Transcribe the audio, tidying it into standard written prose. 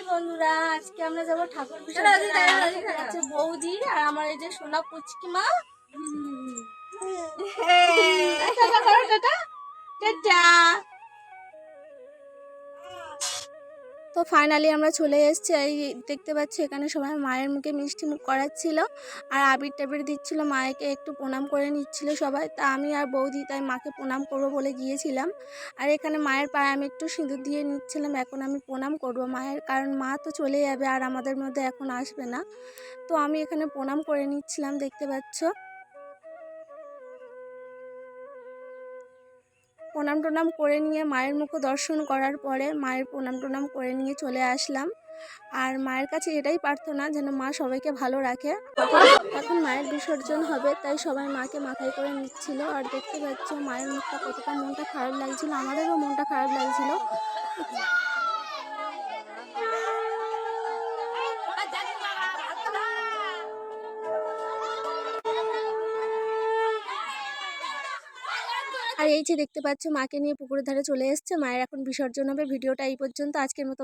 বন্ধুরা, আজকে আমরা যাবো ঠাকুর বিসর্জন। আছে বৌদি আর আমার এই যে সোনা পুচকি মা। তো ফাইনালি আমরা চলে এসেছি। এই দেখতে পাচ্ছি এখানে সবাই মায়ের মুখে মিষ্টি মুখ করাচ্ছিল আর আবির টাবির দিচ্ছিল, মায়েকে একটু প্রণাম করে নিচ্ছিল সবাই। তা আমি আর বৌদি তাই মাকে প্রণাম করবো বলে গিয়েছিলাম। আর এখানে মায়ের পায়ে আমি একটু সিঁদুর দিয়ে নিচ্ছিলাম। এখন আমি প্রণাম করবো মায়ের, কারণ মা তো চলে যাবে আর আমাদের মধ্যে এখন আসবে না। তো আমি এখানে প্রণাম করে নিচ্ছিলাম, দেখতে পাচ্ছ। প্রণাম টনাম করে নিয়ে মায়ের মুখ দর্শন করার পরে মায়ের প্রণাম টনাম করে নিয়ে চলে আসলাম। আর মায়ের কাছে এটাই প্রার্থনা যেন মা সবাইকে ভালো রাখে। এখন মায়ের বিসর্জন হবে তাই সবাই মাকে মাথায় করে নিচ্ছিল। আর দেখতে পাচ্ছ মায়ের মুখটা কতটা মনটা খারাপ লাগছিল, আমাদেরও মনটা খারাপ লাগছিল। আর এই যে দেখতে পাচ্ছ মাকে নিয়ে পুকুরের ধারে চলে এসছে। মায়ের এখন বিসর্জন হবে। ভিডিওটা এই পর্যন্ত, আজকের মতো।